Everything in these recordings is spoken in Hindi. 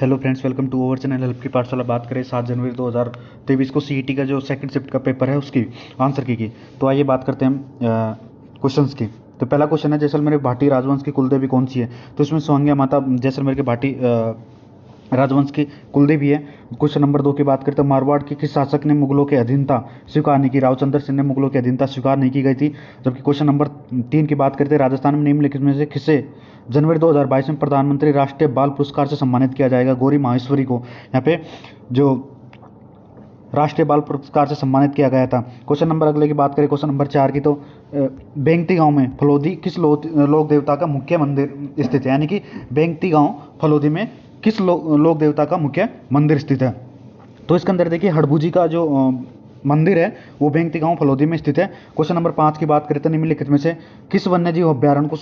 Hello friends, welcome to our channel help की पाठशाला। बात करें 7 जनवरी 2023 को सीईटी का जो सेकंड शिफ्ट का पेपर है उसकी आंसर की। तो आइए बात करते हैं क्वेश्चंस की। तो पहला क्वेश्चन है, जैसलमेर भाटी राजवंश की कुलदेवी कौन सी है? तो इसमें सोहंग्या माता जैसलमेर के भाटी राजवंश की कुलदेवी है। क्वेश्चन नंबर 2 की बात करें तो मारवाड़ के किस शासक ने मुगलों की अधीनता स्वीकार नहीं की? रावचंद्र सिंह ने मुगलों की अधीनता स्वीकार नहीं की गई थी। जबकि क्वेश्चन नंबर 3 की बात करते हैं, राजस्थान में निम्नलिखित में से किसे जनवरी 2022 में प्रधानमंत्री राष्ट्रीय बाल पुरस्कार से सम्मानित किया जाएगा? गौरी माहेश्वरी को यहाँ पे जो राष्ट्रीय बाल पुरस्कार से सम्मानित किया गया था। क्वेश्चन नंबर अगले की बात करें, क्वेश्चन नंबर 4 की, तो बेंगती गांव में फलोदी किस लोक देवता का मुख्य मंदिर स्थित है? यानी कि बेंगती गांव फलोदी में किस लोक देवता का मुख्य मंदिर स्थित है? तो इसके अंदर देखिए हड़बू का जो मंदिर है वो बेंगती गांव फलोदी में स्थित है। क्वेश्चन नंबर 5 की बात करें तो निम्नलिखित में से किस वन्यजीव अभ्यारण्य को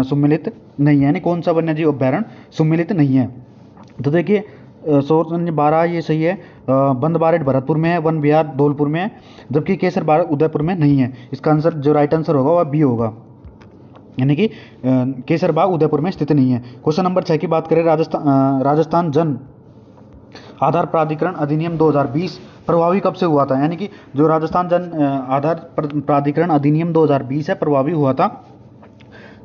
सम्मिलित नहीं है? यानी कौन सा वन्यजीव अभ्यारण्य सम्मिलित नहीं है? तो देखिए 12 ये सही है। बंद बारेट भरतपुर में है, वन विहार धौलपुर में है, जबकि केसर बाग उदयपुर में नहीं है। इसका आंसर जो राइट आंसर होगा वह बी होगा, यानी कि केसर बाग उदयपुर में स्थित नहीं है। क्वेश्चन नंबर 6 की बात करें, राजस्थान जन आधार प्राधिकरण अधिनियम 2020 प्रभावी कब से हुआ था? यानी कि जो राजस्थान जन आधार प्राधिकरण अधिनियम 2020 है प्रभावी हुआ था,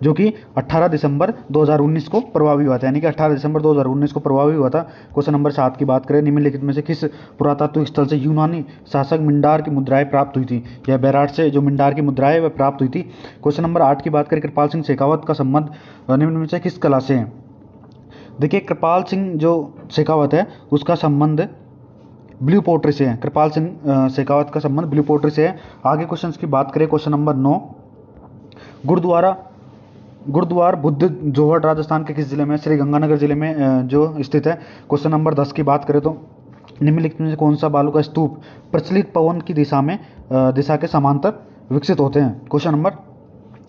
जो कि 18 दिसंबर 2019 को प्रभावी हुआ था। यानी कि 18 दिसंबर 2019 को प्रभावी हुआ था। क्वेश्चन नंबर 7 की बात करें, निम्नलिखित में से किस पुरातत्व स्थल से यूनानी शासक मिंडार की मुद्राएं प्राप्त हुई थी? यह बैराट से जो मिंडार की मुद्राएं वह प्राप्त हुई थी। क्वेश्चन नंबर 8 की बात करें, कृपाल सिंह शेखावत का संबंध निम्न में से किस कला से है? देखिए कृपाल सिंह जो शेखावत है उसका संबंध ब्लू पोट्री से है। कृपाल सिंह शेखावत का संबंध ब्लू पोट्री से है। आगे क्वेश्चन की बात करें, क्वेश्चन नंबर 9, गुरुद्वार बुद्ध जोहर राजस्थान के किस जिले में? श्री गंगानगर जिले में जो स्थित है। क्वेश्चन नंबर 10 की बात करें तो निम्नलिखित में से कौन सा बालू का स्तूप प्रचलित पवन की दिशा के समांतर विकसित होते हैं? क्वेश्चन नंबर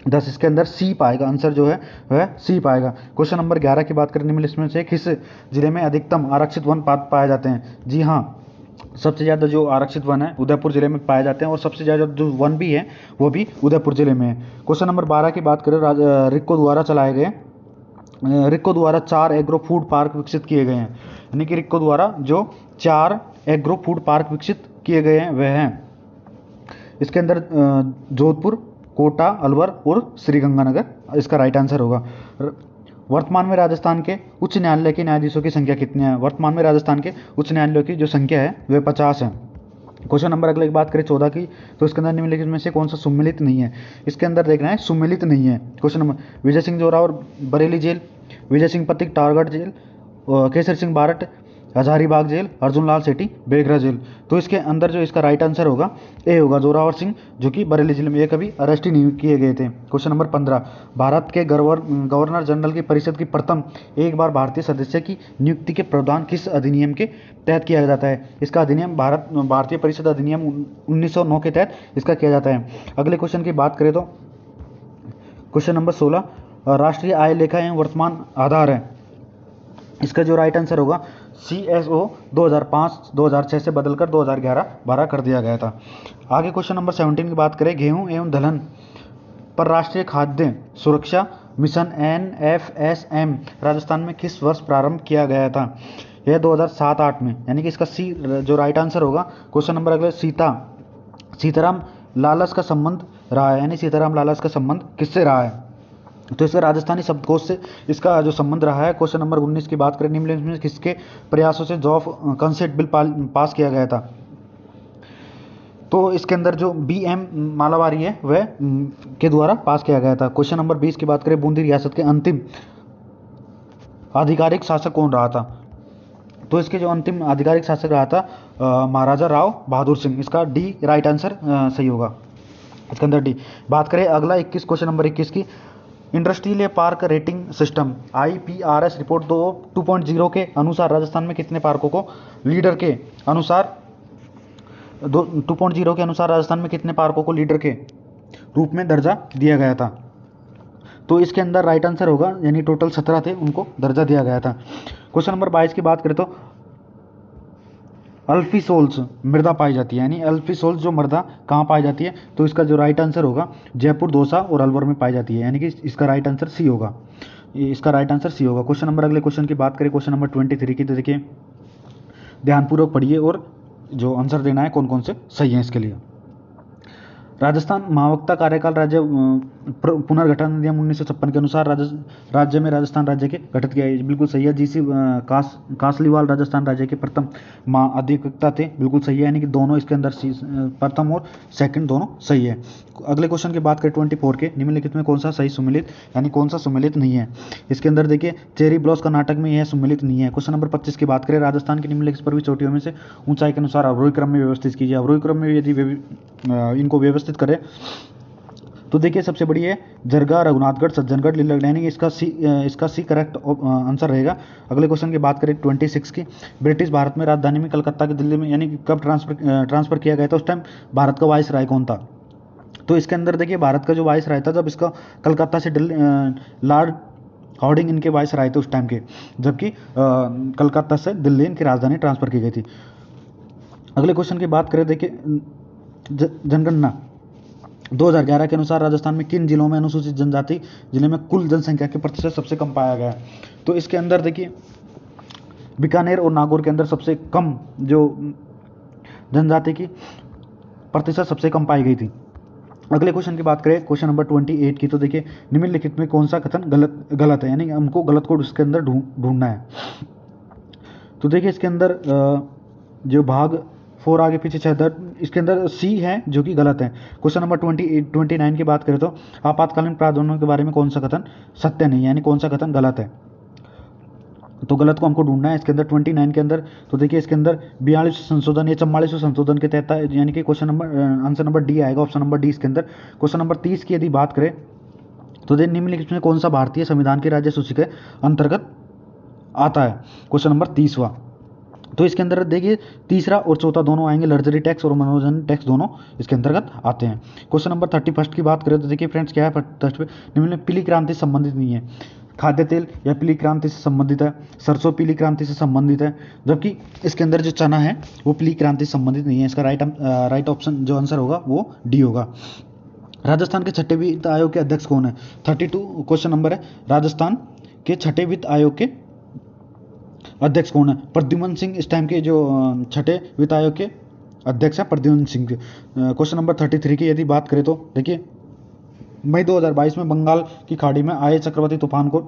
10 इसके अंदर सी पाएगा, आंसर जो है वह सी पाएगा। क्वेश्चन नंबर 11 की बात करें, निम्नलिखित में से किस जिले में अधिकतम आरक्षित वन पाए जाते हैं? जी हाँ, सबसे ज़्यादा जो आरक्षित वन है उदयपुर जिले में पाए जाते हैं, और सबसे ज़्यादा जो वन भी है वो भी उदयपुर जिले में है। क्वेश्चन नंबर 12 की बात करें, रिक्को द्वारा 4 एग्रो फूड पार्क विकसित किए गए हैं। यानी कि रिक्को द्वारा जो 4 एग्रो फूड पार्क विकसित किए गए हैं वह हैं, इसके अंदर जोधपुर, कोटा, अलवर और श्रीगंगानगर इसका राइट आंसर होगा। वर्तमान में राजस्थान के उच्च न्यायालय के न्यायाधीशों की संख्या कितनी है? वर्तमान में राजस्थान के उच्च न्यायालयों की जो संख्या है वह 50 है। क्वेश्चन नंबर अगले की बात करें 14 की, तो इसके अंदर निम्नलिखित में से कौन सा सम्मिलित नहीं है? इसके अंदर देखना है सम्मिलित नहीं है। Question number, Vijay Singh Zorawar Bareilly jail, Vijay Singh Pathik टारगढ़ jail, Kesar Singh बारट Hazaribagh jail, Arjun Lal सेठी बेगरा जेल। तो इसके अंदर जो इसका राइट आंसर होगा ए होगा, जोरावर सिंह जो कि बरेली जेल में, ये कभी अरेस्ट ही नहीं किए गए थे। क्वेश्चन नंबर 15, भारत के गवर्नर जनरल की परिषद की प्रथम एक बार भारतीय सदस्य की नियुक्ति के प्रावधान किस अधिनियम के तहत किया जाता है? इसका अधिनियम भारतीय परिषद अधिनियम 1909 के तहत इसका किया जाता है। अगले क्वेश्चन की बात करें तो क्वेश्चन नंबर 16, राष्ट्रीय आय लेखा एवं वर्तमान आधार है, इसका जो राइट आंसर होगा CSO 2005-2006 से बदलकर 2011-12 कर दिया गया था। आगे क्वेश्चन नंबर 17 की बात करें, गेहूं एवं दलहन पर राष्ट्रीय खाद्य सुरक्षा मिशन NFSM राजस्थान में किस वर्ष प्रारंभ किया गया था? यह 2007-8 में, यानी कि इसका सी जो राइट आंसर होगा। क्वेश्चन नंबर अगले, सीताराम लालस का संबंध रहा है, यानी सीताराम लालस का संबंध किससे रहा है? तो इसका राजस्थानी शब्दकोश से इसका जो संबंध रहा है। क्वेश्चन नंबर 19 की बात करें, निम्नलिखित में किसके प्रयासों से जॉब कंसेंट बिल पास किया गया था? तो इसके अंदर जो BM मालावारी है वह के द्वारा पास किया गया था। क्वेश्चन नंबर 20 की बात करें, बूंदी रियासत के अंतिम आधिकारिक शासक कौन रहा था? तो इसके जो अंतिम आधिकारिक शासक रहा था महाराजा राव बहादुर सिंह, इसका डी राइट आंसर सही होगा, इसके अंदर डी। बात करें अगला 21 क्वेश्चन नंबर 21 की, industrial park rating system IPRS report 2.0 के अनुसार राजस्थान में कितने पार्कों को लीडर के अनुसार 2.0 के अनुसार राजस्थान में कितने पार्कों को लीडर के रूप में दर्जा दिया गया था? तो इसके अंदर राइट आंसर होगा, यानी टोटल 17 थे उनको दर्जा दिया गया था। क्वेश्चन नंबर 22 की बात करें तो अल्फी सोल्स मृदा पाई जाती है, यानी अल्फी सोल्स जो मृदा कहाँ पाई जाती है, तो इसका जो राइट आंसर होगा जयपुर, दौसा और अलवर में पाई जाती है, यानी कि इसका राइट आंसर सी होगा। इसका राइट आंसर सी होगा। क्वेश्चन नंबर, अगले क्वेश्चन की बात करें, क्वेश्चन नंबर 23 की, तो देखिए ध्यानपूर्वक पढ़िए और जो आंसर देना है कौन कौन से सही है इसके लिए। राजस्थान महावक्ता कार्यकाल राज्य पुनर्गठन अधिनियम 1956 के अनुसार राज्य में राजस्थान राज्य के गठित किया है, बिल्कुल सही है। जीसी कासलीवाल राजस्थान राज्य के प्रथम महाअधिवक्ता थे, बिल्कुल सही है, यानी कि दोनों इसके अंदर प्रथम और सेकंड दोनों सही है। अगले क्वेश्चन की बात करें 24 के, निम्नलिखित में कौन सा सही सुमेलित यानी कौन सा सुमेलित नहीं है। इसके अंदर देखिए चेरी ब्लॉस कर्नाटक में यह सुमेलित नहीं है। क्वेश्चन नंबर 25 की बात करें, राजस्थान की निम्नलिखित पर्वतीय चोटियों में से ऊंचाई के अनुसार अवरोही क्रम में व्यवस्थित कीजिए। अवरोही क्रम में यदि इनको व्यवस्थित करें तो देखिए सबसे बड़ी है जरगा, रघुनाथगढ़, सज्जनगढ़, लीलगढ़, यानी इसका सी करेक्ट आंसर रहेगा। अगले क्वेश्चन की बात करें 26 की, ब्रिटिश भारत में राजधानी में कलकत्ता की दिल्ली में यानी कि कब ट्रांसफर किया गया था, उस टाइम भारत का वाइस राय कौन था। तो इसके अंदर देखिए भारत का जो वाइस राय था जब इसका कलकत्ता से लॉर्ड हार्डिंग इनके वाइस राय थे उस टाइम के, जबकि कलकत्ता से दिल्ली इनकी राजधानी ट्रांसफर की गई थी। अगले क्वेश्चन की बात करें, देखिए जनगणना 2011 के अनुसार राजस्थान में किन जिलों में अनुसूचित जनजाति जिले में कुल जनसंख्या के प्रतिशत सबसे कम पाया गया है। तो इसके अंदर देखिए बीकानेर और नागौर के अंदर सबसे कम जो जनजाति की प्रतिशत सबसे कम पाई गई थी। अगले क्वेश्चन की बात करें, क्वेश्चन नंबर 28 की, तो देखिए निम्नलिखित में कौन सा कथन गलत है, यानी हमको गलत कोड इसके अंदर ढूंढना है। तो देखिए इसके अंदर जो भाग 4 आगे पीछे 6 इसके अंदर सी है जो कि गलत है। क्वेश्चन नंबर 29 की बात करें तो आपातकालीन प्रावधानों के बारे में कौन सा कथन सत्य नहीं है, यानी कौन सा कथन गलत है। तो गलत को हमको ढूंढना है इसके अंदर 29 के अंदर। तो देखिए इसके अंदर 42 संशोधन या 44 संशोधन के तहत, यानी कि question number answer number D आएगा, ऑप्शन नंबर डी इसके अंदर। क्वेश्चन नंबर 30 की यदि बात करें तो देखिए निम्नलिखित में कौन सा भारतीय संविधान की राज्य सूची के अंतर्गत आता है। क्वेश्चन नंबर 30वां, तो इसके अंदर देखिए तीसरा और चौथा दोनों आएंगे, लग्जरी टैक्स और मनोरंजन टैक्स दोनों इसके अंतर्गत आते हैं। क्वेश्चन नंबर 31 की बात करें तो देखिए फ्रेंड्स क्या है, फर्स्ट पे निम्न पीली क्रांति से संबंधित नहीं है। खाद्य तेल या पीली क्रांति से संबंधित है, सरसों पीली क्रांति से संबंधित है, जबकि इसके अंदर जो चना है वो पीली क्रांति से संबंधित नहीं है। इसका राइट ऑप्शन जो आंसर होगा वो डी होगा। राजस्थान के छठे वित्त आयोग के अध्यक्ष कौन है। 32 क्वेश्चन नंबर है, राजस्थान के छठे वित्त आयोग के अध्यक्ष कौन है। प्रद्युमन सिंह इस टाइम के जो छठे वित्त आयोग के अध्यक्ष हैं, प्रद्युमन सिंह। क्वेश्चन नंबर 33 की यदि बात करें तो देखिए मई 2022 में बंगाल की खाड़ी में आए चक्रवाती तूफान को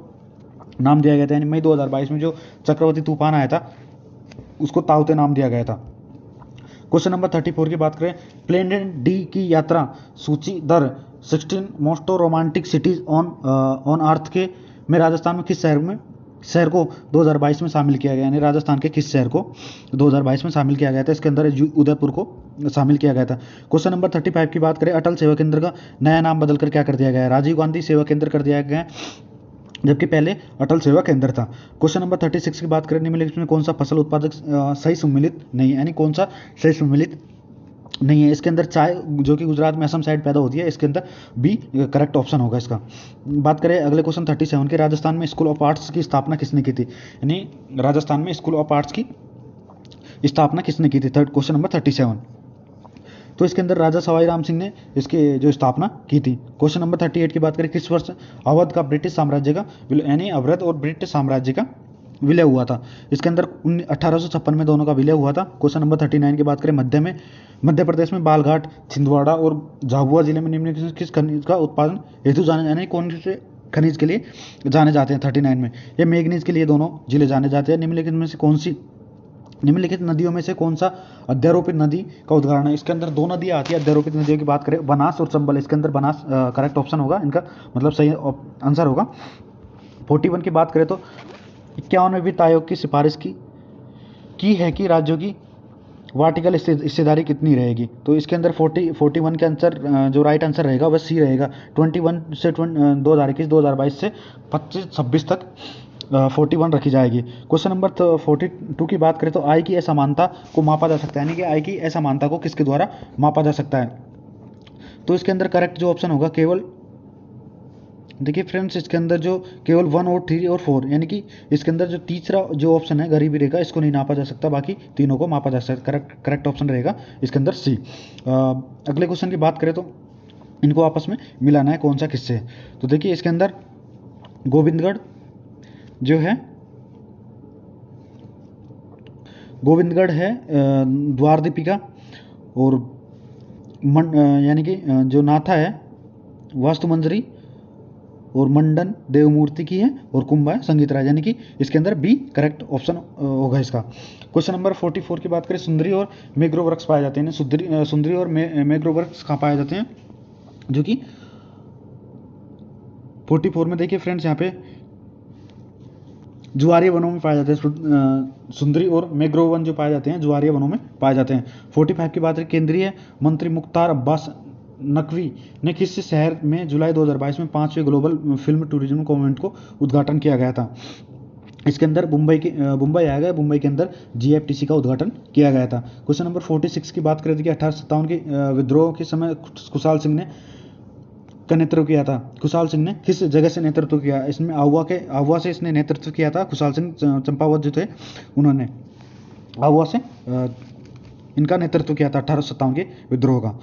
नाम दिया गया था, यानी मई 2022 में जो चक्रवाती तूफान आया था उसको ताउते नाम दिया गया था। क्वेश्चन नंबर 34 की बात करें, प्लेनेट डी की यात्रा सूची दर 16 most romantic CTs on earth के में राजस्थान में किस शहर को 2022 में शामिल किया गया, यानी राजस्थान के किस शहर को 2022 में शामिल किया गया था। इसके अंदर उदयपुर को शामिल किया गया था। क्वेश्चन नंबर 35 की बात करें, अटल सेवा केंद्र का नया नाम बदलकर क्या कर दिया गया है। राजीव गांधी सेवा केंद्र कर दिया गया है, जबकि पहले अटल सेवा केंद्र था। क्वेश्चन नंबर 36 की बात करें, निम्नलिखित में कौन सा फसल उत्पादक सही सम्मिलित नहीं है, यानी कौन सा सही सम्मिलित नहीं है। इसके अंदर चाय जो कि गुजरात में असम साइड पैदा होती है, इसके अंदर बी करेक्ट ऑप्शन होगा इसका। बात करें अगले क्वेश्चन 37 के, राजस्थान में स्कूल ऑफ आर्ट्स की स्थापना किसने की थी, यानी राजस्थान में स्कूल ऑफ आर्ट्स की स्थापना किसने की थी। क्वेश्चन नंबर 37, तो इसके अंदर राजा सवाई राम सिंह ने इसकी जो स्थापना की थी। क्वेश्चन नंबर 38 की बात करें, किस वर्ष अवध का ब्रिटिश साम्राज्य का यानी अवध और ब्रिटिश साम्राज्य का विलय हुआ था। इसके अंदर 1856 में दोनों का विलय हुआ था। क्वेश्चन नंबर 39 की बात करें, मध्य प्रदेश में बालघाट, छिंदवाड़ा और झाबुआ जिले में निम्नलिखित किस खनिज का उत्पादन हेतु जाने यानी कौन से खनिज के लिए जाने जाते हैं। 39 में ये मैग्नीज के लिए दोनों जिले जाने जाते हैं। निम्नलिखित में से कौन सी निम्नलिखित नदियों में से कौन सा अध्यारोपित नदी का उदाहरण है। इसके अंदर दो नदियाँ आती है अध्यारोपित नदियों की बात करें, बनास और चंबल। इसके अंदर बनास करेक्ट ऑप्शन होगा, इनका मतलब सही आंसर होगा। 41 की बात करें तो 51वें वित्त आयोग की सिफारिश की है कि राज्यों की वर्टिकल हिस्सेदारी कितनी रहेगी। तो इसके अंदर 41 के आंसर जो राइट आंसर रहेगा वह सी रहेगा। 21 से 2021-2022 से 25-26 तक 41 रखी जाएगी। क्वेश्चन नंबर 42 की बात करें तो आय की असमानता को मापा जा सकता है, यानी कि आय की असमानता को किसके द्वारा मापा जा सकता है। तो इसके अंदर करेक्ट जो ऑप्शन होगा केवल देखिए फ्रेंड्स, इसके अंदर जो केवल 1 और 3 और 4, यानी कि इसके अंदर जो तीसरा जो ऑप्शन है गरीबी रेखा, इसको नहीं नापा जा सकता, बाकी तीनों को मापा जा सकता। करेक्ट ऑप्शन रहेगा इसके अंदर सी। अगले क्वेश्चन की बात करें तो इनको आपस में मिलाना है कौन सा किससे। तो देखिए इसके अंदर गोविंदगढ़ जो है, गोविंदगढ़ है, द्वार दीपिका और यानी कि जो नाथा है वास्तु मंजरी और मंडन देवमूर्ति की है और कुंभा है संगीत राज, यानी कि इसके अंदर बी करेक्ट ऑप्शन होगा इसका। क्वेश्चन नंबर 44 की बात करें, सुंदरी और मैंग्रोव वृक्ष पाए जाते हैं। सुंदरी और मैंग्रोव वृक्ष कहाँ पाए जाते हैं, जो कि 44 में देखिए फ्रेंड्स यहाँ पे ज्वारीय वनों में पाए जाते हैं। सुंदरी और मैंग्रोव वन जो पाए जाते हैं ज्वारीय वनों में पाए जाते हैं। 45 की बात करें, केंद्रीय मंत्री मुख्तार अब्बास नकवी ने किस शहर में जुलाई 2022 में 5वें ग्लोबल फिल्म टूरिज्म कॉन्वेंट को उद्घाटन किया गया था। इसके अंदर मुंबई आया गया, मुंबई के अंदर GFTC का उद्घाटन किया गया था। क्वेश्चन नंबर 46 की बात करें कि 1857 के विद्रोह के समय खुशहाल सिंह ने का नेतृत्व किया था। खुशहाल सिंह ने किस जगह से नेतृत्व किया, इसमें आहुआ से इसने नेतृत्व किया था। खुशहाल सिंह चंपावत जो थे उन्होंने आहुआ से इनका नेतृत्व किया था 1857 के विद्रोह का।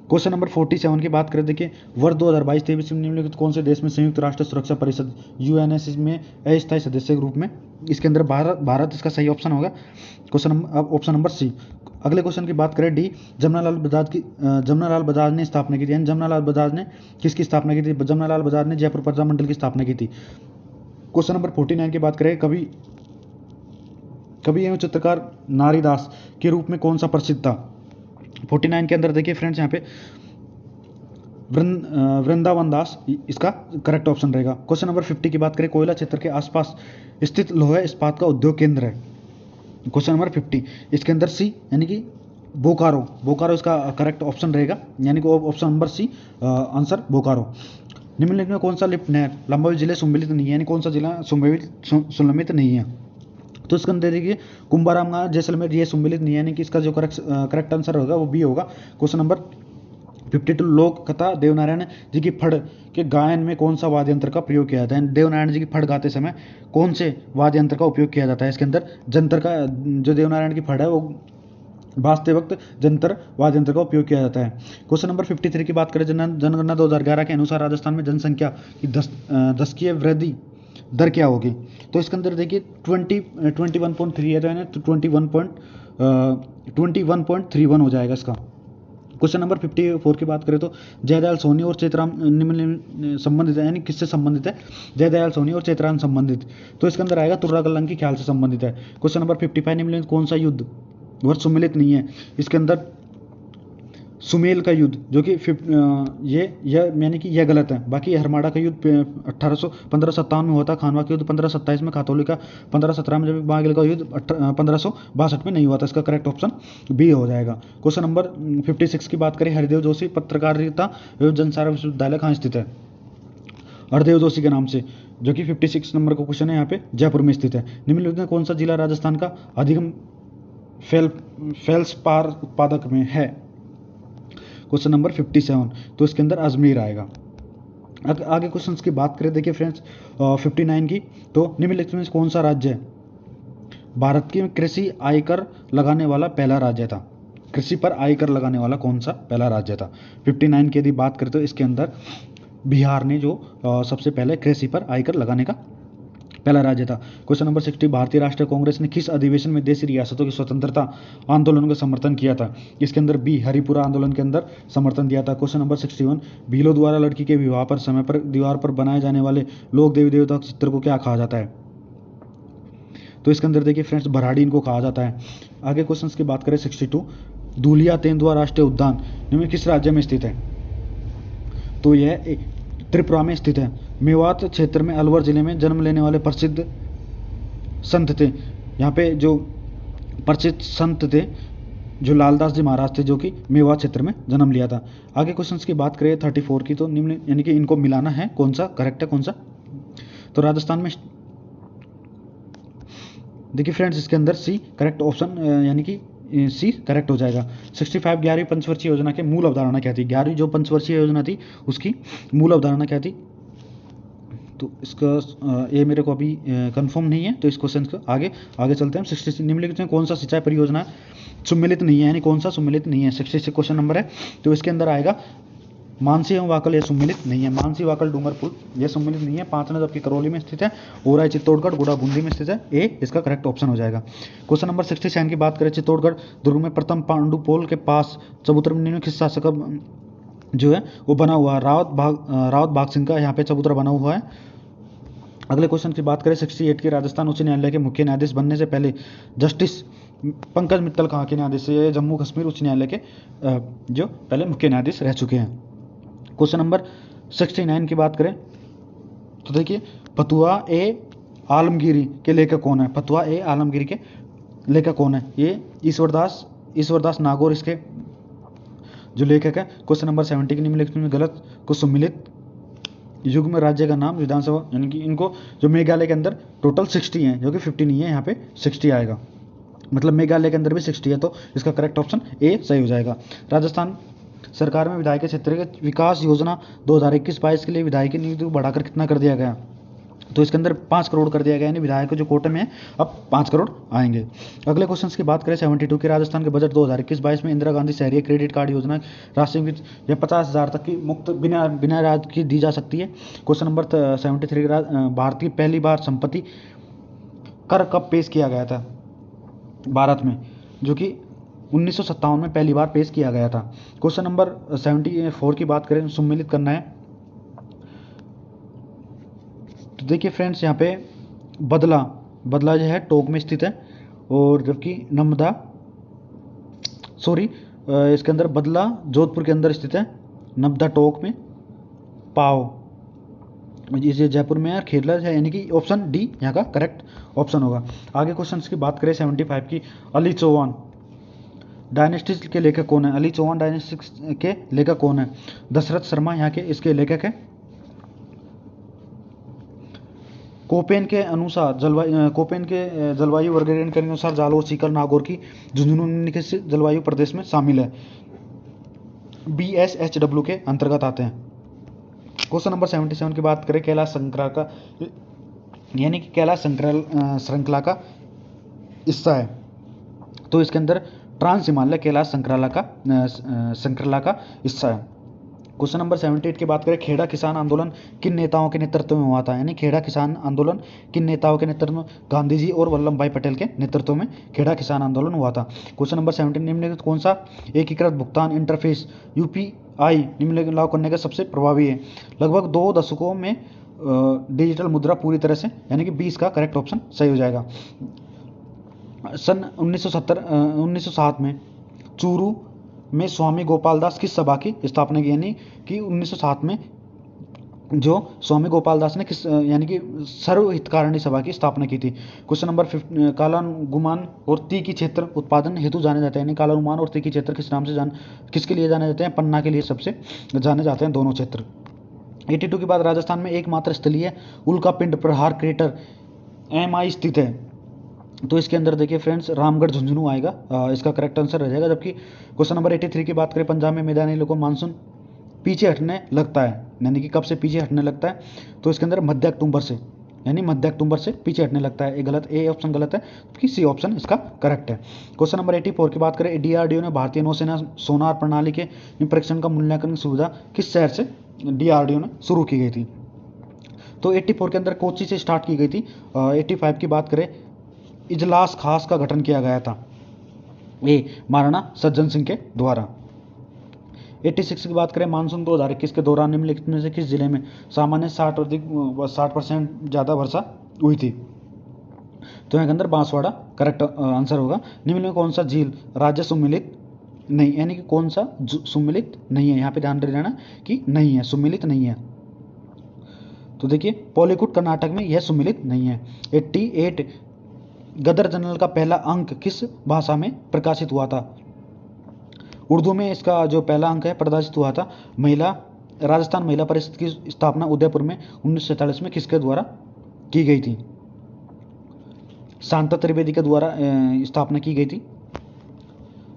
क्वेश्चन नंबर 47 की बात करें, देखिए वर्ष 2022-23 में निम्नलिखित कौन से देश में संयुक्त राष्ट्र सुरक्षा परिषद UNSC में अस्थायी सदस्य के रूप में, इसके अंदर भारत इसका सही ऑप्शन होगा। Option number C. अगले क्वेश्चन की बात करें, डी, जमनालाल बजाज ने स्थापना की थी, यानी जमनालाल बजाज ने किसकी स्थापना की थी, जमनालाल बजाज ने जयपुर प्रजामंडल की स्थापना की थी। क्वेश्चन नंबर 49 की बात करें, कवि एवं चित्रकार नारीदास के रूप में कौन सा प्रसिद्ध था। 49 के अंदर देखिए फ्रेंड्स यहाँ पे वृंदावन दास इसका करेक्ट ऑप्शन रहेगा। क्वेश्चन नंबर 50 की बात करें, कोयला क्षेत्र के आसपास स्थित लौह इस्पात का उद्योग केंद्र है। क्वेश्चन नंबर 50, इसके अंदर सी यानी कि बोकारो इसका करेक्ट ऑप्शन रहेगा, यानी कि option number C answer Bokaro. निम्नलिखित में कौन सा लिफ्ट नहर लंबोई जिले सम्मिलित नहीं है, यानी कौन सा जिला सम्मिलित नहीं है। तो इसके अंदर देखिए कुंभाराम जैसलमेर ये सम्मिलित नहीं है, यानी कि इसका जो करेक्ट आंसर होगा वो बी होगा। क्वेश्चन नंबर 52, लोक कथा देवनारायण जी की फड़ के गायन में कौन सा वाद्य यंत्र का प्रयोग किया जाता है। देवनारायण जी की फड़ गाते समय कौन से वाद्य यंत्र का उपयोग किया जाता है। इसके अंदर जंतर का, जो देवनारायण की फड़ है वो बाजते वक्त जंतर वाद्य यंत्र का उपयोग किया जाता है। क्वेश्चन नंबर 53 की बात करें, जनगणना 2011 के अनुसार राजस्थान में जनसंख्या की दशकीय वृद्धि दर क्या होगी। तो इसके अंदर देखिए 21.3 है, तो यानी 21.31 हो जाएगा इसका। क्वेश्चन नंबर 54 की बात करें तो जयदयाल सोनी और चेतराम निम्न संबंधित है, यानी किससे संबंधित है, जयदयाल सोनी और चेतराम संबंधित, तो इसके अंदर आएगा तुर्राकल्लम की ख्याल से संबंधित है। क्वेश्चन नंबर 55, निम्नलिखित कौन सा युद्ध वर्ष सम्मिलित नहीं है। इसके अंदर सुमेल का युद्ध, जो कि ये यानी कि यह गलत है। बाकी हरमाड़ा का युद्ध 1557 में हुआ था, खानवा का युद्ध 1527 में, खातौली का 1517 में, जबकि बाघेल का युद्ध 1562 में नहीं हुआ था। इसका करेक्ट ऑप्शन बी हो जाएगा। क्वेश्चन नंबर 56 की बात करें, हरिदेव जोशी पत्रकारिता एवं जनसारा विश्वविद्यालय कहाँ स्थित है। हरदेव जोशी के नाम से, जो कि 56 नंबर का क्वेश्चन है, यहाँ पे जयपुर में स्थित है। निम्नलिखित में कौन सा जिला राजस्थान का अधिकतम फेल्सपार उत्पादक में है। क्वेश्चन नंबर 57, तो इसके अंदर अजमेर आएगा। आगे क्वेश्चंस की बात करें, देखिए फ्रेंड्स 59 की, तो निम्नलिखित में कौन सा राज्य है भारत की कृषि आयकर लगाने वाला पहला राज्य था। कृषि पर आयकर लगाने वाला कौन सा पहला राज्य था। 59 की यदि बात करें तो इसके अंदर बिहार ने जो सबसे पहले कृषि पर आयकर लगाने का पहला राज्य था। क्वेश्चन नंबर 60, भारतीय राष्ट्रीय कांग्रेस ने किस अधिवेशन में देशी रियासतों की स्वतंत्रता आंदोलन का समर्थन किया था। इसके अंदर बी, हरिपुरा आंदोलन के अंदर समर्थन दिया था। क्वेश्चन नंबर 61, भीलों द्वारा लड़की के विवाह पर समय पर दीवार पर बनाए जाने वाले लोक देवी देवता चित्र को क्या कहा जाता है। तो इसके अंदर देखिए फ्रेंड्स भराड़ी इनको कहा जाता है। आगे क्वेश्चन की बात करें 62, धूलिया तेंदुआ राष्ट्रीय उद्यान निम्न किस राज्य में स्थित है। तो यह त्रिपुरा में स्थित है। मेवात क्षेत्र में अलवर जिले में जन्म लेने वाले प्रसिद्ध संत थे। यहाँ पे जो प्रसिद्ध संत थे जो लालदास जी महाराज थे, जो कि मेवात क्षेत्र में जन्म लिया था। आगे क्वेश्चंस की बात करें 34 की, तो निम्न यानी कि इनको मिलाना है कौन सा करेक्ट है कौन सा। तो राजस्थान में देखिए फ्रेंड्स इसके अंदर सी करेक्ट ऑप्शन, यानी कि सी करेक्ट हो जाएगा। 65 11वीं पंचवर्षीय योजना के मूल अवधारणा क्या थी? 11वीं जो पंचवर्षीय योजना थी उसकी मूल अवधारणा क्या थी? तो इसका ये मेरे को अभी कंफर्म नहीं है, तो इस क्वेश्चन को आगे चलते हैं। 66 निम्नलिखित में कौन सा सिंचाई परियोजना सम्मिलित नहीं है, यानी कौन सा सम्मिलित नहीं है? 66 क्वेश्चन नंबर है, तो इसके अंदर आएगा मानसी एवं वाकल, ये सम्मिलित नहीं है। मानसी वाकल डूंगरपुर ये सम्मिलित नहीं है। पांचना जबकि करौली में स्थित है, ओराई चित्तौड़गढ़ गुड़ा बूंदी में स्थित है। ए इसका करेक्ट ऑप्शन हो जाएगा। क्वेश्चन नंबर 67 की बात करें, चित्तौड़गढ़ दुर्ग में प्रथम पांडुपोल के पास चबूतरा में निम्नलिखित शासक का जो है वो बना हुआ है, रावत भाग सिंह का यहाँ पे चबूतरा बना हुआ है। अगले क्वेश्चन की बात करें 68 की, राजस्थान उच्च न्यायालय के मुख्य न्यायाधीश बनने से पहले जस्टिस पंकज मित्तल कहाँ के न्यायाधीश? ये जम्मू कश्मीर उच्च न्यायालय के जो पहले मुख्य न्यायाधीश रह चुके हैं। क्वेश्चन नंबर 69 की बात करें तो देखिए, फतुहा ए आलमगीरी के लेखक कौन है? फतुहा ए आलमगीरी के लेखक कौन है? ये ईश्वरदास नागौर इसके जो लेखक है। क्वेश्चन नंबर 70 की, निम्नलिखित में गलत को सम्मिलित युग में राज्य का नाम विधानसभा, यानी कि इनको जो मेघालय के अंदर टोटल 60 हैं, जो कि 50 नहीं है, यहाँ पे 60 आएगा, मतलब मेघालय के अंदर भी 60 है, तो इसका करेक्ट ऑप्शन ए सही हो जाएगा। राजस्थान सरकार में विधायी क्षेत्र के विकास योजना 2021-22 के लिए विधायी निधि को बढ़ाकर कितना कर दिया गया? तो इसके अंदर 5 करोड़ कर दिया गया, यानी विधायक जो कोटे में है अब 5 करोड़ आएंगे। अगले क्वेश्चन की बात करें 72 के, राजस्थान के बजट 2021-22 में इंदिरा गांधी शहरी क्रेडिट कार्ड योजना राशि यह 50,000 तक की मुफ्त बिना ब्याज की दी जा सकती है। क्वेश्चन नंबर 73, भारत की पहली बार संपत्ति कर कब पेश किया गया था भारत में? जो कि 1957 में पहली बार पेश किया गया था। क्वेश्चन नंबर 74 की बात करें, सम्मिलित करना है, तो देखिए फ्रेंड्स, यहाँ पे बदला जो है टोंक में स्थित है, और जबकि इसके अंदर बदला जोधपुर के अंदर स्थित है, नर्मदा टोंक में पाव इसे जयपुर में है, खेरला है, यानी कि ऑप्शन डी यहाँ का करेक्ट ऑप्शन होगा। आगे क्वेश्चन की बात करें 75 की, अली चौहान डायनेस्टिक्स के लेखक कौन है? अली चौहान डायनेस्टिक्स के लेखक कौन है? दशरथ शर्मा यहाँ के इसके लेखक है। कोपेन के जलवायु वर्गीकरण के अनुसार जालोर, सीकर, नागौर की झुंझुनू निम्नलिखित जलवायु प्रदेश में शामिल है, BSHW के अंतर्गत आते हैं। क्वेश्चन नंबर 77 की बात करें, कैलाश श्रृंखला का, यानी कि कैलाश श्रृंखला का हिस्सा है, तो इसके अंदर ट्रांस हिमालय कैलाश श्रृंखला का हिस्सा है। क्वेश्चन नंबर 78 की बात करें, खेड़ा किसान आंदोलन किन नेताओं के नेतृत्व में हुआ था? यानी खेड़ा किसान आंदोलन किन नेताओं के नेतृत्व में? गांधी जी और वल्लभ भाई पटेल के नेतृत्व में खेड़ा किसान आंदोलन हुआ था। क्वेश्चन नंबर 17, निम्नलिखित कौन सा एकीकृत भुगतान इंटरफेस UPI निम्नलिखित लागू करने का सबसे प्रभावी है? लगभग 2 दशकों में डिजिटल मुद्रा पूरी तरह से, यानी कि 20 का करेक्ट ऑप्शन सही हो जाएगा। सन 1907 में चूरू में स्वामी गोपाल दास किस सभा की स्थापना की? यानी कि 1907 में जो स्वामी गोपाल दास ने किस, यानी कि सर्वहितकारिणी सभा की स्थापना की थी। क्वेश्चन नंबर 15, कालानुमान और तीखी क्षेत्र उत्पादन हेतु जाने जाते हैं, यानी कालानुमान और तीखी क्षेत्र किस नाम से किसके लिए जाने जाते हैं? पन्ना के लिए सबसे जाने जाते हैं दोनों क्षेत्र। 82 के बाद राजस्थान में एकमात्र स्थलीय उल्कापिंड प्रहार क्रेटर MI स्थित है, तो इसके अंदर देखिए फ्रेंड्स रामगढ़ झुंझुनू आएगा, इसका करेक्ट आंसर रह जाएगा। जबकि क्वेश्चन नंबर 83 की बात करें, पंजाब में मैदानी इलाकों मानसून पीछे हटने लगता है, यानी कि कब से पीछे हटने लगता है? तो इसके अंदर मध्य अक्टूबर से, यानी मध्य अक्टूबर से पीछे हटने लगता है। ए ऑप्शन गलत है, कि सी ऑप्शन इसका करेक्ट है। क्वेश्चन नंबर 84 की बात करें, DRDO ने भारतीय नौसेना सोनार प्रणाली के परीक्षण का मूल्यांकन सुविधा किस शहर से DRDO ने शुरू की गई थी? तो 84 के अंदर कोच्चि से स्टार्ट की गई थी। 85 की बात करें, इजलास खास का गठन किया गया था, महाराणा सज्जन सिंह के द्वारा। 86 की बात करें, मानसून 2021 के दौरान निम्नलिखित में से किस जिले में सामान्य 60% ज़्यादा वर्षा हुई थी? तो यहाँ के अंदर बांसवाड़ा करेक्ट आंसर होगा। निम्न में कौन सा झील राज्य सम्मिलित नहीं, यानी कि कौन सा सम्मिलित नहीं है? यहाँ पे ध्यान देना कि नहीं है, सम्मिलित नहीं है। तो देखिए पॉलीकुट कर्नाटक में यह सम्मिलित नहीं है। 88 गदर जनरल का पहला अंक किस भाषा में प्रकाशित हुआ था? उर्दू में इसका जो पहला अंक है प्रकाशित हुआ था। राजस्थान महिला परिषद की स्थापना उदयपुर में 1947 में किसके द्वारा की गई थी? शांता त्रिवेदी के द्वारा स्थापना की गई थी।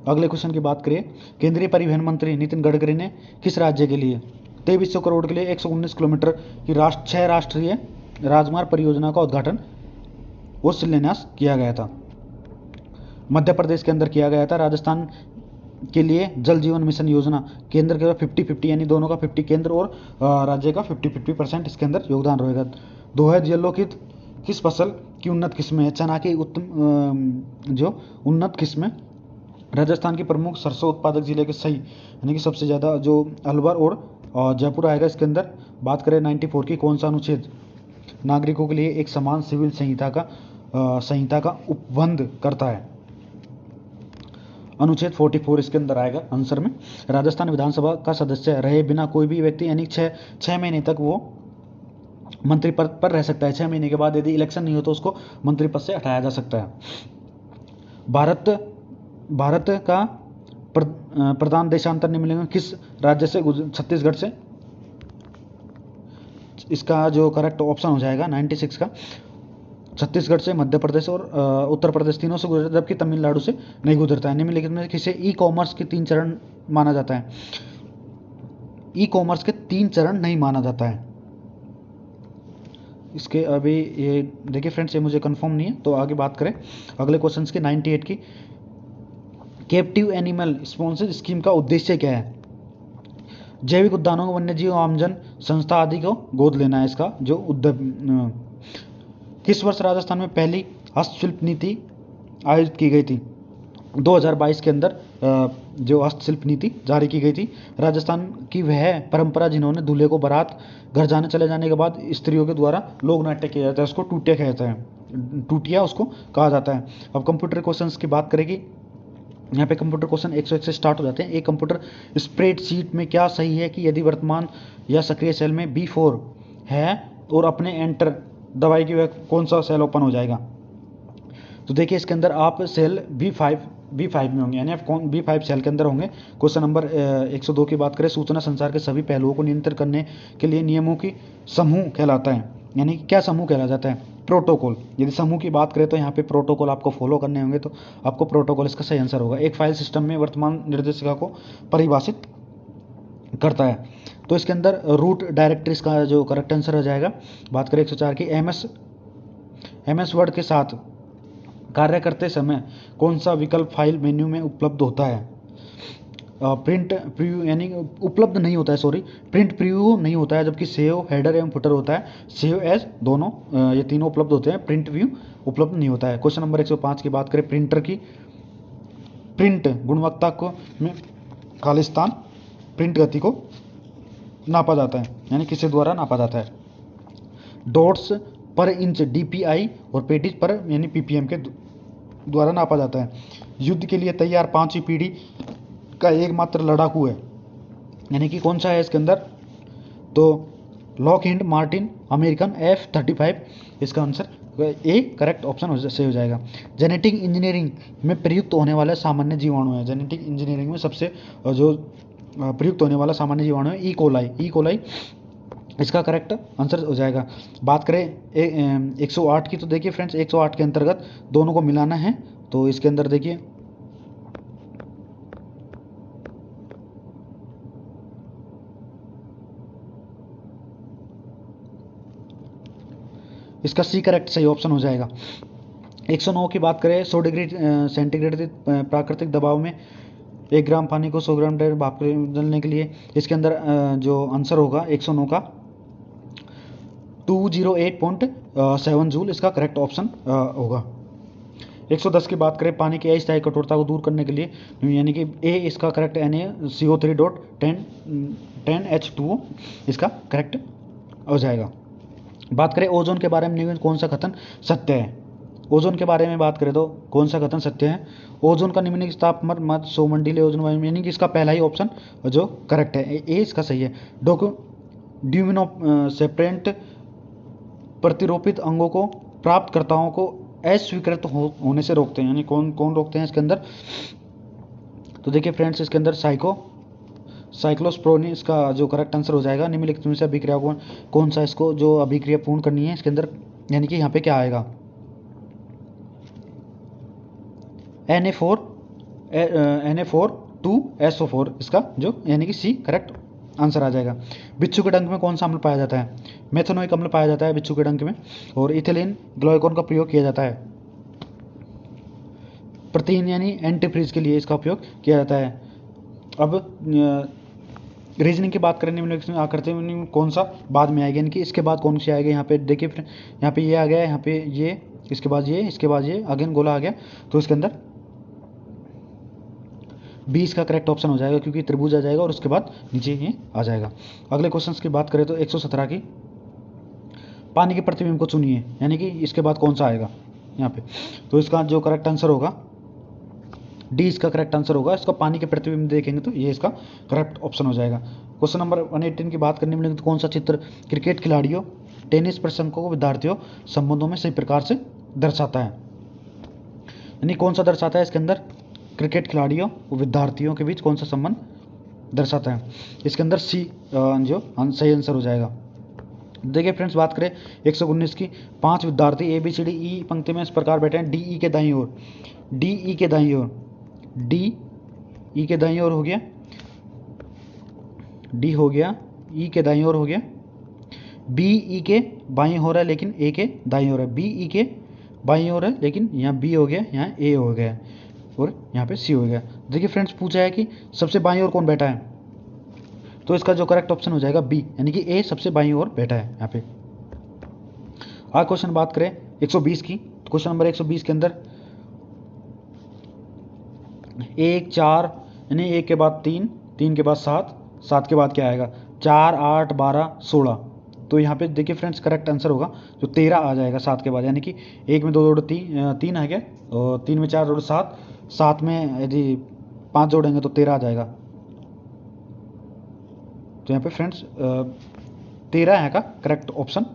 अगले क्वेश्चन की बात करें, केंद्रीय परिवहन मंत्री नितिन गडकरी ने किस राज्य के लिए 2300 करोड़ के लिए 119 किलोमीटर की 6 राष्ट्रीय राजमार्ग परियोजना का उद्घाटन और शिलान्यास किया गया था? मध्य प्रदेश के अंदर किया गया था। राजस्थान के लिए जल जीवन मिशन योजना केंद्र के 50-50 यानी दोनों का 50 केंद्र और राज्य का 50-50% इसके अंदर योगदान रहेगा। दोहा जलोकित किस फसल की उन्नत किस्में है? चना की उत्तम जो उन्नत किस्में राजस्थान की प्रमुख सरसों उत्पादक जिले के सही यानी कि सबसे ज़्यादा जो अलवर और जयपुर आएगा। इसके अंदर बात करें 94 की, कौन सा अनुच्छेद नागरिकों के लिए एक समान सिविल संहिता का उपबंध करता है? अनुच्छेद 44 इसके अंदर आएगा आंसर में। राजस्थान विधानसभा का सदस्य रहे बिना कोई भी व्यक्ति यानी 6 महीने तक वो मंत्री पद पर रह सकता है। 6 महीने के बाद यदि इलेक्शन नहीं हो तो उसको मंत्री पद से हटाया जा सकता है। भारत का प्रधान देशांतर निम्नलिखित किस राज्य से छत्तीसगढ़ से? इसका जो करेक्ट ऑप्शन हो जाएगा 96 का, छत्तीसगढ़ से, मध्य प्रदेश और उत्तर प्रदेश तीनों से गुजरता है, जबकि तमिलनाडु से नहीं गुजरता है। निम्नलिखित में किसे ई कॉमर्स के 3 चरण माना जाता है? ई कॉमर्स के 3 चरण नहीं माना जाता है। इसके अभी ये देखिए फ्रेंड्स, ये मुझे कंफर्म नहीं है, तो आगे बात करें अगले क्वेश्चन की 98 की। कैप्टिव एनिमल स्पॉन्सर स्कीम का उद्देश्य क्या है? जैविक उद्यानों को वन्य जीव आमजन संस्था आदि को गोद लेना है इसका जो किस वर्ष राजस्थान में पहली हस्तशिल्प नीति आयोजित की गई थी? 2022 के अंदर जो हस्तशिल्प नीति जारी की गई थी। राजस्थान की वह परंपरा जिन्होंने दूल्हे को बारात घर चले जाने के बाद स्त्रियों के द्वारा लोक नाट्य किया जाता है, उसको टूटिया कहते हैं, टूटिया उसको कहा जाता है। अब कंप्यूटर क्वेश्चंस की बात करेगी, यहाँ पे कंप्यूटर क्वेश्चन 101 से स्टार्ट हो जाते हैं। एक कंप्यूटर स्प्रेडशीट में क्या सही है कि यदि वर्तमान या सक्रिय सेल में B4 है और अपने एंटर दवाई की वह कौन सा सेल ओपन हो जाएगा? तो देखिए इसके अंदर आप सेल B5 में होंगे, यानी आप कौन B5 सेल के अंदर होंगे। क्वेश्चन नंबर 102 की बात करें, सूचना संचार के सभी पहलुओं को नियंत्रित करने के लिए नियमों की समूह कहलाता है, यानी क्या समूह कहला जाता है? प्रोटोकॉल। यदि समूह की बात करें तो यहाँ पे प्रोटोकॉल आपको फॉलो करने होंगे, तो आपको प्रोटोकॉल इसका सही आंसर होगा। एक फाइल सिस्टम में वर्तमान निर्देशिका को परिभाषित करता है, तो इसके अंदर रूट डायरेक्टरीज का जो करेक्ट आंसर हो जाएगा। बात करें 104 की, MS वर्ड के साथ कार्य करते समय कौन सा विकल्प फाइल मेन्यू में उपलब्ध होता है? प्रिंट प्रीव्यू यानी उपलब्ध नहीं होता है, सॉरी, प्रिंट प्रीव्यू नहीं होता है, जबकि सेव, हेडर एवं फुटर होता है। सेव एज दोनों ये तीनों उपलब्ध होते हैं, प्रिंट व्यू उपलब्ध नहीं होता है। क्वेश्चन नंबर 105 की बात करें, प्रिंटर की प्रिंट गुणवत्ता को में खालिस्तान प्रिंट गति को नापा जाता है, यानी किसके द्वारा नापा जाता है? डॉट्स पर इंच DPI और पेटिज पर यानी PPM के द्वारा नापा जाता है। युद्ध के लिए तैयार 5वीं पीढ़ी का एकमात्र लड़ाकू है, यानी कि कौन सा है इसके अंदर? तो लॉकहीड मार्टिन अमेरिकन F-35 इसका आंसर ए करेक्ट ऑप्शन से हो जाएगा। जेनेटिक इंजीनियरिंग में प्रयुक्त होने वाला सामान्य जीवाणु है, जेनेटिक इंजीनियरिंग में सबसे जो प्रयुक्त होने वाला सामान्य जीवाणु है ई कोलाई इसका करेक्ट आंसर हो जाएगा। बात करें 108 की, तो देखिए फ्रेंड्स 108 के अंतर्गत दोनों को मिलाना है, तो इसके अंदर देखिए इसका सी करेक्ट सही ऑप्शन हो जाएगा। 109 की बात करें, 100 डिग्री सेंटीग्रेड प्राकृतिक दबाव में 1 ग्राम पानी को 100 ग्राम भाप जलने के लिए इसके अंदर जो आंसर होगा 109 का 208.7 जूल इसका करेक्ट ऑप्शन होगा। 110 की बात करें, पानी की अस्थायी कठोरता को दूर करने के लिए, यानी कि ए इसका करेक्ट NaCO3.10H2O इसका करेक्ट हो जाएगा। बात करें ओजोन के बारे में, कौन सा कथन सत्य है? ओजोन के बारे में बात करें तो कौन सा कथन सत्य है? ओजोन का निम्नलिखित तापमान मध्य सौमंडलीय ओजोन वायु, यानी कि इसका पहला ही ऑप्शन जो करेक्ट है, ए इसका सही है। ड्यूमिनोसेप्रेंट प्रतिरोपित अंगों को प्राप्तकर्ताओं को अस्वीकृत होने से रोकते हैं, यानी कौन कौन रोकते हैं इसके अंदर? तो देखिए फ्रेंड्स इसके अंदर साइक्लोस्पोरिन इसका जो करेक्ट आंसर हो जाएगा। निम्नलिखित में से अभिक्रिया कौन सा इसको जो अभिक्रिया पूर्ण करनी है इसके अंदर, यानी कि यहाँ पे क्या आएगा? Na4 Na4 2SO4 इसका जो यानी कि सी करेक्ट आंसर आ जाएगा। बिच्छू के डंक में कौन सा अम्ल पाया जाता है? मेथनोइक अम्ल पाया जाता है बिच्छू के डंक में, और इथिलीन ग्लाइकोन का प्रयोग किया जाता है। प्रोटीन यानी एंटीफ्रीज के लिए इसका उपयोग किया जाता है। अब रीजनिंग की बात करें निम्नलिखित में आकृति में कौन सा बाद में आएगा, यानी कि इसके बाद कौन सी आएगी। यहाँ पे देखिए, यहाँ पे ये आ गया, यहाँ पे ये, इसके बाद ये, इसके बाद ये, अगेन गोला आ गया, तो इसके अंदर 20 का करेक्ट ऑप्शन हो जाएगा, क्योंकि त्रिभुज आ जाएगा और उसके बाद नीचे ये आ जाएगा। अगले क्वेश्चन की बात करें तो 117 की, पानी के प्रतिबिंब को चुनिए, यानी कि इसके बाद कौन सा आएगा यहाँ पे। तो इसका जो करेक्ट आंसर होगा डी इसका करेक्ट आंसर होगा। इसका पानी के प्रतिबिंब देखेंगे तो ये इसका करेक्ट ऑप्शन हो जाएगा। क्वेश्चन नंबर 118 की बात करने में तो कौन सा चित्र क्रिकेट खिलाड़ियों, टेनिस प्रशंसकों को विद्यार्थियों संबंधों में सही प्रकार से दर्शाता है, यानी कौन सा दर्शाता है इसके अंदर, क्रिकेट खिलाड़ियों और विद्यार्थियों के बीच कौन सा संबंध दर्शाता है। इसके अंदर सी जो सही आंसर हो जाएगा। देखिए फ्रेंड्स, बात करें 119 की, 5 विद्यार्थी ABCDE पंक्ति में इस प्रकार बैठे हैं, DE के दाईं ओर, DE के दाईं ओर, DE के दाईं ओर हो गया, D हो गया, E के दाईं ओर हो गया, BE के बाईं ओर है लेकिन A के दाईं ओर है, BE के बाईं ओर है लेकिन यहाँ B हो गया, यहाँ A हो गया और यहाँ पे C हो गया। देखिए फ्रेंड्स, पूछा है कि सबसे बाईं ओर कौन बैठा है, तो इसका जो करेक्ट ऑप्शन हो जाएगा B, यानी कि A सबसे बाईं ओर बैठा है यहाँ पे। आज क्वेश्चन बात करें 120 की, क्वेश्चन नंबर 120 के अंदर 1 4 यानी 1 के बाद 3, 3 के बाद 7, 7 के बाद क्या आएगा, 4 8 12 16। तो यहाँ पे देखिए फ्रेंड्स, करेक्ट आंसर होगा जो 13 आ जाएगा 7 के बाद, यानी कि 1 में 2 जोड़ो 3 आ गया, और 3 में 4 जोड़ो 7, 7 में यदि 5 जोड़ेंगे तो 13 आ जाएगा। तो यहाँ पे फ्रेंड्स 13 यहाँ का करेक्ट ऑप्शन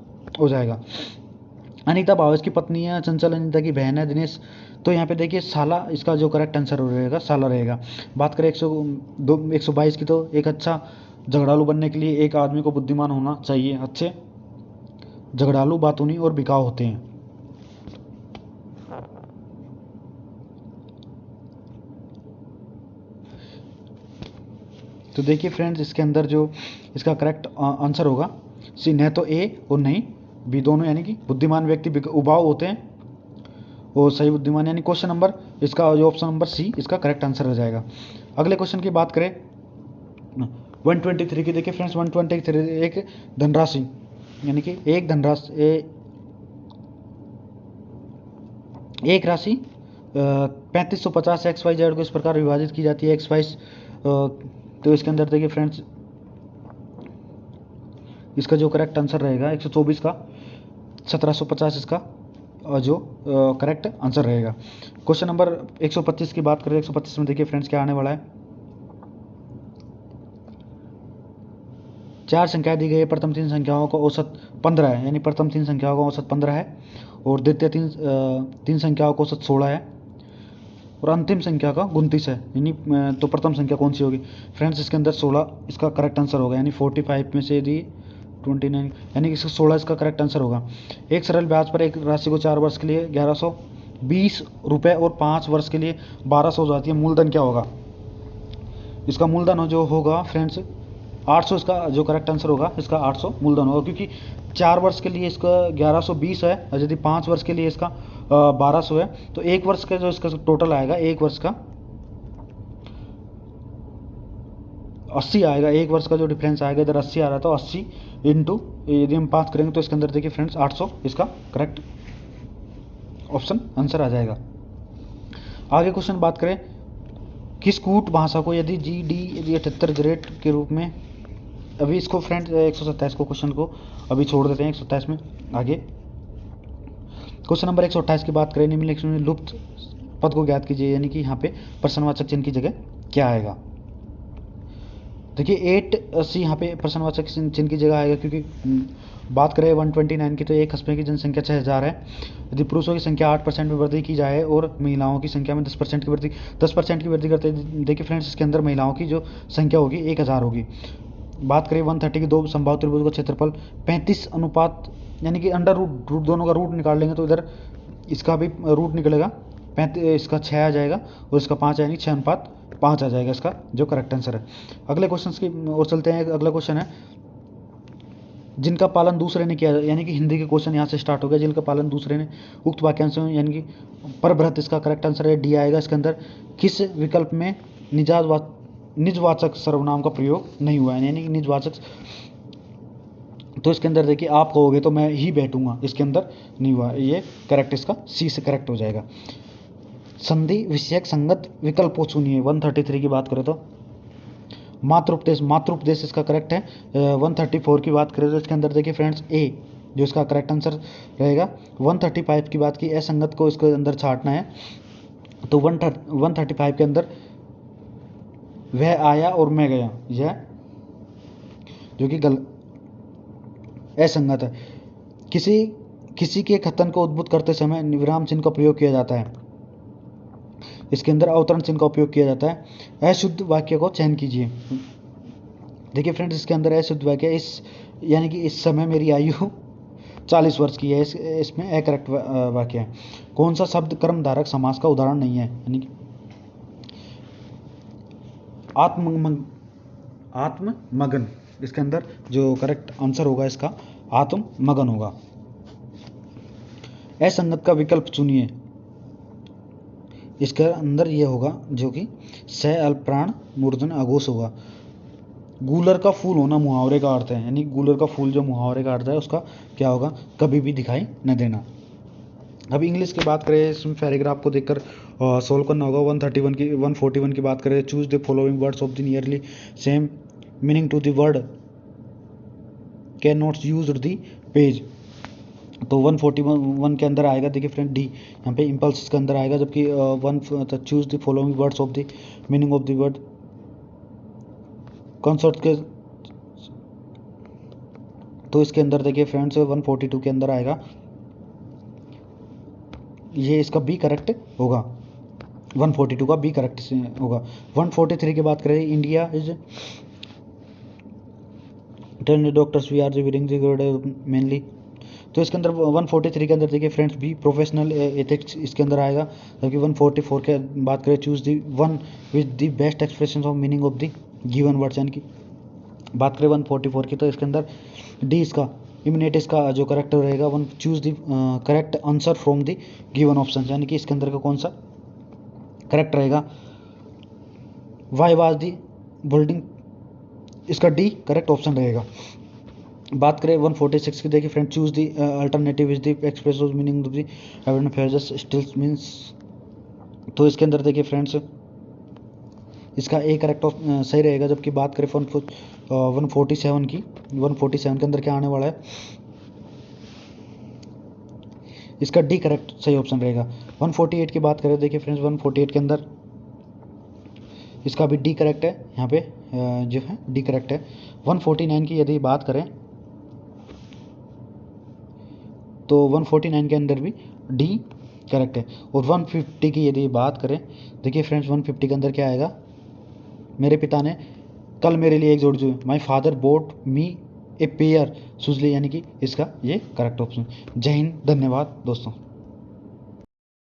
हो जाएगा। अनीता भाव इसकी पत्नी है, चंचल अनीता की बहन है, दिनेश, तो यहाँ पे देखिए साला इसका जो करेक्ट आंसर रहेगा साला रहेगा। बात करें 122 की, तो एक अच्छा झगड़ालू बनने के लिए एक आदमी को बुद्धिमान होना चाहिए, अच्छे झगड़ालू बातूनी और बिकाऊ होते हैं। तो देखिए फ्रेंड्स, इसके अंदर जो इसका करेक्ट आंसर होगा सी, न तो ए और नहीं बी, दोनों, यानी कि बुद्धिमान व्यक्ति उबाऊ होते हैं और सही बुद्धिमान, यानी क्वेश्चन नंबर इसका जो ऑप्शन नंबर सी इसका करेक्ट आंसर हो जाएगा। अगले क्वेश्चन की बात करें 123 की, देखिए फ्रेंड्स 123 एक धनराशि, यानी कि एक धनराशि एक राशि 3550 XYZ को इस प्रकार विभाजित की जाती है XY। तो इसके अंदर देखिए फ्रेंड्स, इसका जो करेक्ट आंसर रहेगा 124 का 1750 इसका जो करेक्ट आंसर रहेगा। क्वेश्चन नंबर 125 की बात करें, 125 में देखिए फ्रेंड्स क्या आने वाला है, 4 संख्याएं दी गई है, प्रथम 3 संख्याओं का औसत 15 है, यानी प्रथम 3 संख्याओं का औसत 15 है, और द्वितीय 3 संख्याओं का औसत 16 है, और अंतिम संख्या का 29 है, यानी तो प्रथम संख्या कौन सी होगी फ्रेंड्स, इसके अंदर 16 इसका करेक्ट आंसर होगा, यानी 45 में से यदि 29, यानी कि 16 इसका करेक्ट आंसर होगा। एक सरल ब्याज पर एक राशि को 4 वर्ष के लिए 1120 रुपये और 5 वर्ष के लिए 1200 हो जाती है, मूलधन क्या होगा, इसका मूलधन जो होगा फ्रेंड्स 800, इसका जो करेक्ट आंसर होगा इसका 800 मूलधन होगा, क्योंकि 4 वर्ष के लिए इसका 1120 है, और यदि 5 वर्ष के लिए इसका 1200 है, तो 1 वर्ष का जो इसका टोटल आएगा 1 वर्ष का 80 आएगा, 1 वर्ष का जो डिफरेंस आएगा इधर 80 आ रहा था, तो 80 इंटू यदि हम 5 करेंगे तो इसके अंदर देखिए फ्रेंड्स 800 इसका करेक्ट ऑप्शन आंसर आ जाएगा। आगे क्वेश्चन बात करें, किस कूट भाषा को यदि GD 78 ग्रेड के रूप में, अभी इसको फ्रेंड्स 127 को क्वेश्चन को अभी छोड़ देते हैं 127 में। आगे क्वेश्चन नंबर 128 की बात करें, निम्नलिखित में लुप्त पद को ज्ञात कीजिए, यानी कि यहाँ पे प्रश्नवाचक चिन्ह की जगह क्या आएगा। देखिए 8C यहाँ पे प्रश्नवाचक चिन्ह की जगह आएगा, क्योंकि बात करें 129 की, तो एक कस्बे की जनसंख्या 6000 है, यदि पुरुषों की संख्या 8% में वृद्धि की जाए और महिलाओं की संख्या में 10% की वृद्धि करते हैं, देखिए फ्रेंड्स इसके अंदर महिलाओं की जो संख्या होगी 1000 होगी। बात करें 130 की, 2 संभावित त्रिभुज का क्षेत्रफल 35 अनुपात, यानी कि अंडर रूट दोनों का रूट निकाल लेंगे तो इधर इसका भी रूट निकलेगा, इसका 6 आ जाएगा और इसका 5 यानी 6:5 आ जाएगा इसका जो करेक्ट आंसर है। अगले क्वेश्चन की ओर चलते हैं। अगला क्वेश्चन है जिनका पालन दूसरे ने किया, यानी कि हिंदी के क्वेश्चन यहाँ से स्टार्ट हो गया। जिनका पालन दूसरे ने उक्त वाक्यांश में, यानी कि परभृत इसका करेक्ट आंसर है, डी आएगा इसके अंदर। किस विकल्प में निजवाचक सर्वनाम का प्रयोग नहीं हुआ है, यानी कि निजवाचक, तो इसके अंदर देखिए आप कहोगे तो मैं ही बैठूंगा, इसके अंदर नहीं हुआ, ये करेक्ट इसका सी से करेक्ट हो जाएगा। संधि विषयक संगत विकल्पों चुनिए। 133 की बात करें तो मातृपदेश इसका करेक्ट है। 134 की बात करें तो इसके अंदर देखिए फ्रेंड्स ए जो इसका करेक्ट आंसर रहेगा। 135 की बात की असंगत को इसके अंदर छांटना है, तो 135 के अंदर वह आया और मैं गया, यह जो कि असंगत है। किसी के कथन को उद्भुत करते समय विराम चिन्ह का प्रयोग किया जाता है, इसके अंदर अवतरण चिन्ह का उपयोग किया जाता है। अशुद्ध वाक्य को चयन कीजिए। देखिए फ्रेंड्स इसके अंदर अशुद्ध वाक्य इस, यानी कि इस समय मेरी आयु 40 वर्ष की है, इसमें अकरेक्ट वाक्य है। कौन सा शब्द कर्मधारक समास का उदाहरण नहीं है, यानी कि आत्ममगन, इसके अंदर जो करेक्ट आंसर होगा इसका आत्ममगन होगा। असंगत का विकल्प चुनिए, इसके अंदर ये होगा जो कि स अल्पप्राण मूर्धन अघोष होगा। गूलर का फूल होना मुहावरे का अर्थ है, यानी गूलर का फूल जो मुहावरे का अर्थ है उसका क्या होगा, कभी भी दिखाई न देना। अब इंग्लिश की बात करें, इसमें पैराग्राफ को देखकर सोल्व करना होगा। 141 की बात करें, choose the following words of the nearly same meaning to the word can not use the page, तो 141 के अंदर आएगा देखिए फ्रेंड डी, यहाँ पे इम्पल्स के अंदर आएगा, जबकि choose the following words of the meaning of the word concert के, तो इसके अंदर देखिए फ्रेंड्स 142 के अंदर आएगा, ये इसका बी करेक्ट होगा। 142 का बी करेक्ट होगा। 143 की बात करें, India is tell doctors we are revealing the word mainly, तो इसके अंदर 143 के अंदर देखिए फ्रेंड्स बी प्रोफेशनल एथिक्स इसके अंदर आएगा। जबकि 144 के बात करें, choose the one with the best expression of meaning of the given words, यानी कि बात करें 144 की, तो इसके अंदर डी इसका इमिनेट इसका जो करेक्ट रहेगा। Choose the correct answer from the given option, यानी कि इसके अंदर का कौन सा करेक्ट रहेगा, वाई वाज द बिल्डिंग, इसका डी करेक्ट ऑप्शन रहेगा। बात करें 146 की, देखिए friend choose the alternative is the express meaning of the haven fares still means, तो इसके अंदर देखिए फ्रेंड्स इसका ए करेक्ट सही रहेगा। जबकि बात करें 147 की, 147 के अंदर क्या आने वाला है, इसका डी करेक्ट सही ऑप्शन रहेगा। 148 की बात करें, देखिए फ्रेंड्स 148 के अंदर इसका भी डी करेक्ट है, यहाँ पे जो है डी करेक्ट है। 149 की यदि बात करें तो 149 के अंदर भी डी करेक्ट है। और 150 की यदि बात करें, देखिए फ्रेंड्स 150 के अंदर क्या आएगा, मेरे पिता ने कल मेरे लिए एक जोड़ी जो my father bought me a pair सुजली, यानी कि इसका ये करेक्ट ऑप्शन। जय हिंद, धन्यवाद दोस्तों।